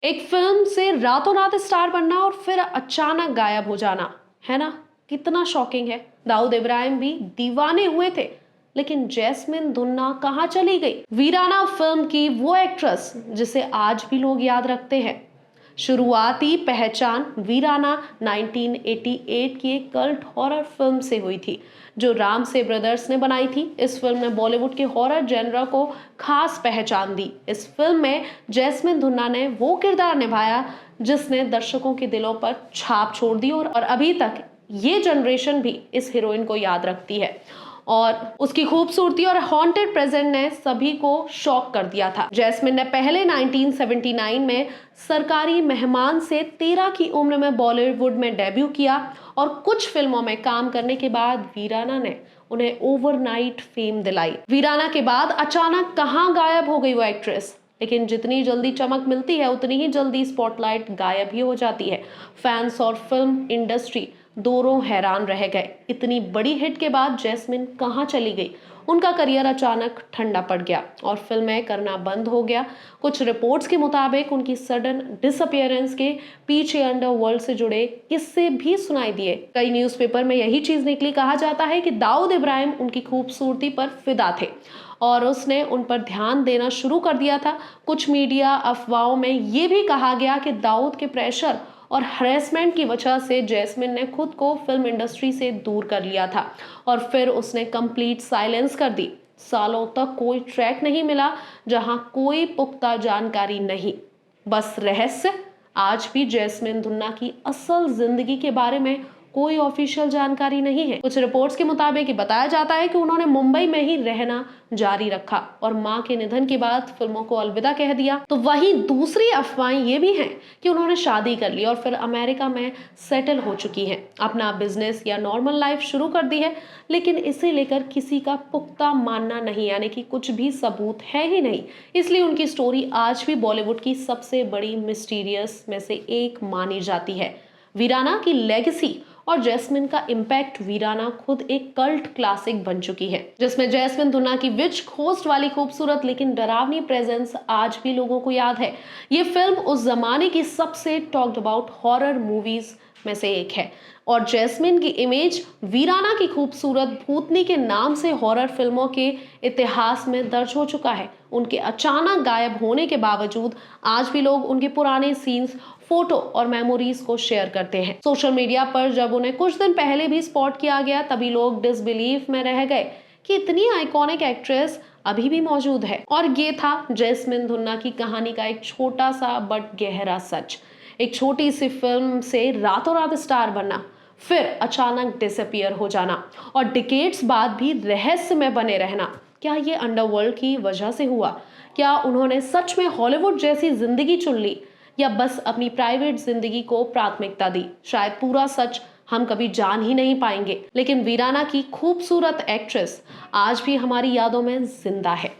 एक फिल्म से रातों रात स्टार बनना और फिर अचानक गायब हो जाना, है ना? कितना शॉकिंग है। दाऊद इब्राहिम भी दीवाने हुए थे, लेकिन जैस्मिन धुन्ना कहाँ चली गई? वीराना फिल्म की वो एक्ट्रेस जिसे आज भी लोग याद रखते हैं। शुरुआती पहचान वीराना 1988 की एक कल्ट हॉरर फिल्म से हुई थी, जो राम से ब्रदर्स ने बनाई थी। इस फिल्म ने बॉलीवुड के हॉरर जेनरा को खास पहचान दी। इस फिल्म में जैस्मिन धुन्ना ने वो किरदार निभाया जिसने दर्शकों के दिलों पर छाप छोड़ दी, और अभी तक ये जनरेशन भी इस हीरोइन को याद रखती है। और उसकी खूबसूरती और हॉन्टेड प्रेजेंट ने सभी को शॉक कर दिया था। जैस्मिन ने पहले 1979 में सरकारी मेहमान से 13 की उम्र में बॉलीवुड में डेब्यू किया, और कुछ फिल्मों में काम करने के बाद वीराना ने उन्हें ओवरनाइट फेम दिलाई। वीराना के बाद अचानक कहां गायब हो गई वो एक्ट्रेस, लेकिन जितनी जल्दी चमक मिलती है उतनी ही जल्दी स्पॉटलाइट गायब भी हो जाती है। फैंस और फिल्म इंडस्ट्री दोनों हैरान रह गए। इतनी बड़ी हिट के बाद जैस्मिन कहाँ चली गई? उनका करियर अचानक ठंडा पड़ गया और फिल्में करना बंद हो गया। कुछ रिपोर्ट्स के मुताबिक उनकी सडन डिसअपियरेंस के पीछे अंडरवर्ल्ड से जुड़े किस्से भी सुनाई दिए। कई न्यूज़पेपर में यही चीज निकली। कहा जाता है कि दाऊद इब्राहिम उनकी खूबसूरती पर फिदा थे और उसने उन पर ध्यान देना शुरू कर दिया था। कुछ मीडिया अफवाहों में ये भी कहा गया कि दाऊद के प्रेशर और हरेसमेंट की वजह से जैस्मिन ने खुद को फिल्म इंडस्ट्री से दूर कर लिया था, और फिर उसने कंप्लीट साइलेंस कर दी। सालों तक कोई ट्रैक नहीं मिला, जहां कोई पुख्ता जानकारी नहीं, बस रहस्य। आज भी जैस्मिन धुन्ना की असल जिंदगी के बारे में कोई ऑफिशियल जानकारी नहीं है। कुछ रिपोर्ट्स के मुताबिक बताया जाता है कि उन्होंने मुंबई में ही रहना जारी रखा और मां के निधन के बाद फिल्मों को अलविदा कह दिया। तो वहीं दूसरी अफवाहें ये भी हैं कि उन्होंने शादी कर ली और फिर अमेरिका में सेटल हो चुकी हैं, अपना बिजनेस या नॉर्मल लाइफ शुरू कर दी है। लेकिन इसे लेकर किसी का पुख्ता मानना नहीं, यानी कि कुछ भी सबूत है ही नहीं। इसलिए उनकी स्टोरी आज भी बॉलीवुड की सबसे बड़ी मिस्टीरियस में से एक मानी जाती है। वीराना की लेगेसी और जैस्मिन का इम्पैक्ट। वीराना खुद एक कल्ट क्लासिक बन चुकी है, जिसमें जैस्मिन धुन्ना की विच होस्ट वाली खूबसूरत लेकिन डरावनी प्रेजेंस आज भी लोगों को याद है। ये फिल्म उस जमाने की सबसे टॉक्ड अबाउट हॉरर मूवीज में से एक है, और जैस्मिन की इमेज वीराना की खूबसूरत भूतनी के नाम से हॉरर फिल्मों के इतिहास में दर्ज हो चुका है। उनके अचानक गायब होने के बावजूद आज भी लोग उनके पुराने सीन्स, फोटो और मेमोरीज को शेयर करते हैं सोशल मीडिया पर। जब उन्हें कुछ दिन पहले भी स्पॉट किया गया, तभी लोग डिसबिलीफ में रह गए कि इतनी आइकॉनिक एक्ट्रेस अभी भी मौजूद है। और ये था जैस्मिन धुन्ना की कहानी का एक छोटा सा बट गहरा सच। एक छोटी सी फिल्म से रातों रात स्टार बनना, फिर अचानक डिसअपियर हो जाना और डिकेड्स बाद भी रहस्य में बने रहना। क्या ये अंडरवर्ल्ड की वजह से हुआ? क्या उन्होंने सच में हॉलीवुड जैसी जिंदगी चुन ली, या बस अपनी प्राइवेट जिंदगी को प्राथमिकता दी? शायद पूरा सच हम कभी जान ही नहीं पाएंगे, लेकिन वीराना की खूबसूरत एक्ट्रेस आज भी हमारी यादों में जिंदा है।